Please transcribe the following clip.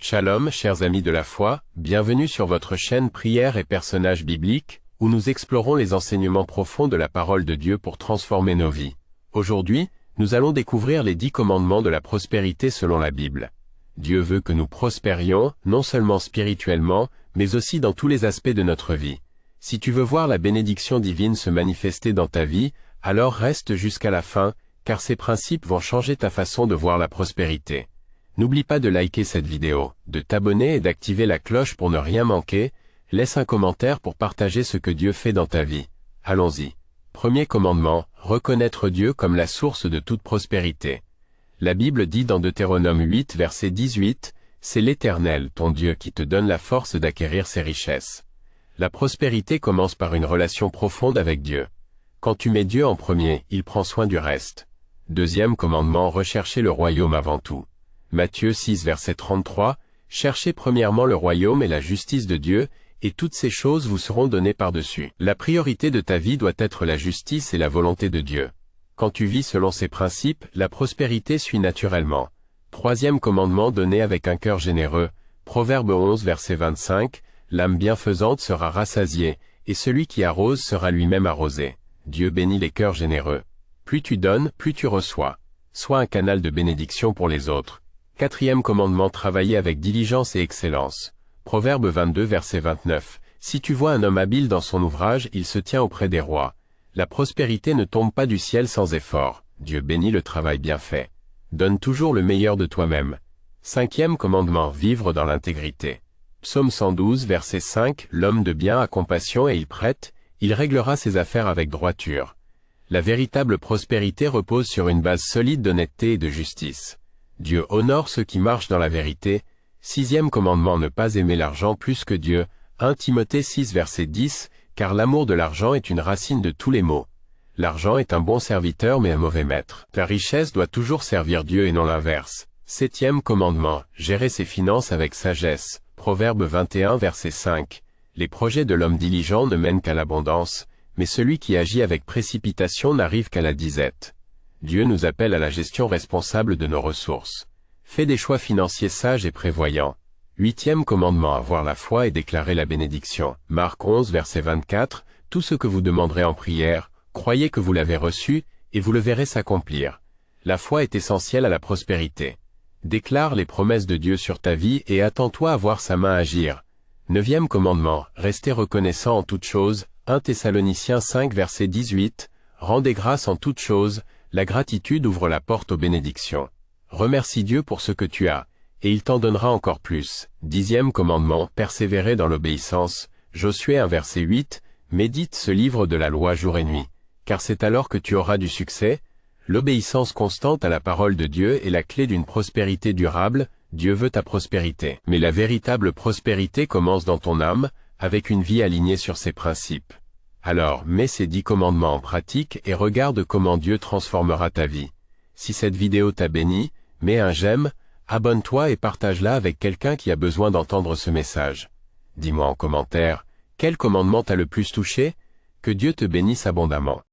Shalom, chers amis de la foi, bienvenue sur votre chaîne Prières et personnages bibliques, où nous explorons les enseignements profonds de la parole de Dieu pour transformer nos vies. Aujourd'hui, nous allons découvrir les 10 commandements de la prospérité selon la Bible. Dieu veut que nous prospérions, non seulement spirituellement, mais aussi dans tous les aspects de notre vie. Si tu veux voir la bénédiction divine se manifester dans ta vie, alors reste jusqu'à la fin, car ces principes vont changer ta façon de voir la prospérité. N'oublie pas de liker cette vidéo, de t'abonner et d'activer la cloche pour ne rien manquer. Laisse un commentaire pour partager ce que Dieu fait dans ta vie. Allons-y. Premier commandement, reconnaître Dieu comme la source de toute prospérité. La Bible dit dans Deutéronome 8, verset 18, « C'est l'Éternel, ton Dieu, qui te donne la force d'acquérir ses richesses. » La prospérité commence par une relation profonde avec Dieu. Quand tu mets Dieu en premier, il prend soin du reste. Deuxième commandement, rechercher le royaume avant tout. Matthieu 6, verset 33, « Cherchez premièrement le royaume et la justice de Dieu, et toutes ces choses vous seront données par-dessus. » La priorité de ta vie doit être la justice et la volonté de Dieu. Quand tu vis selon ces principes, la prospérité suit naturellement. Troisième commandement donné avec un cœur généreux. Proverbe 11, verset 25, « L'âme bienfaisante sera rassasiée, et celui qui arrose sera lui-même arrosé. » Dieu bénit les cœurs généreux. Plus tu donnes, plus tu reçois. Sois un canal de bénédiction pour les autres. Quatrième commandement, travailler avec diligence et excellence. Proverbe 22, verset 29. « Si tu vois un homme habile dans son ouvrage, il se tient auprès des rois. » La prospérité ne tombe pas du ciel sans effort. Dieu bénit le travail bien fait. Donne toujours le meilleur de toi-même. Cinquième commandement, vivre dans l'intégrité. Psaume 112, verset 5. « L'homme de bien a compassion et il prête, il réglera ses affaires avec droiture. » La véritable prospérité repose sur une base solide d'honnêteté et de justice. Dieu honore ceux qui marchent dans la vérité. Sixième commandement, ne pas aimer l'argent plus que Dieu. 1 Timothée 6, verset 10, « Car l'amour de l'argent est une racine de tous les maux. L'argent est un bon serviteur mais un mauvais maître. La richesse doit toujours servir Dieu et non l'inverse. » Septième commandement, gérer ses finances avec sagesse. Proverbe 21, verset 5, « Les projets de l'homme diligent ne mènent qu'à l'abondance, mais celui qui agit avec précipitation n'arrive qu'à la disette. » Dieu nous appelle à la gestion responsable de nos ressources. Fais des choix financiers sages et prévoyants. Huitième commandement, avoir la foi et déclarer la bénédiction. Marc 11, verset 24, « Tout ce que vous demanderez en prière, croyez que vous l'avez reçu, et vous le verrez s'accomplir. » La foi est essentielle à la prospérité. Déclare les promesses de Dieu sur ta vie et attends-toi à voir sa main agir. Neuvième commandement, restez reconnaissant en toutes choses. 1 Thessaloniciens 5, verset 18, « Rendez grâce en toutes choses. La gratitude ouvre la porte aux bénédictions. Remercie Dieu pour ce que tu as, et il t'en donnera encore plus. » Dixième commandement, persévérer dans l'obéissance. Josué 1 verset 8, « Médite ce livre de la loi jour et nuit, car c'est alors que tu auras du succès. » L'obéissance constante à la parole de Dieu est la clé d'une prospérité durable. Dieu veut ta prospérité. Mais la véritable prospérité commence dans ton âme, avec une vie alignée sur ses principes. Alors, mets ces 10 commandements en pratique et regarde comment Dieu transformera ta vie. Si cette vidéo t'a béni, mets un j'aime, abonne-toi et partage-la avec quelqu'un qui a besoin d'entendre ce message. Dis-moi en commentaire, quel commandement t'a le plus touché? Que Dieu te bénisse abondamment.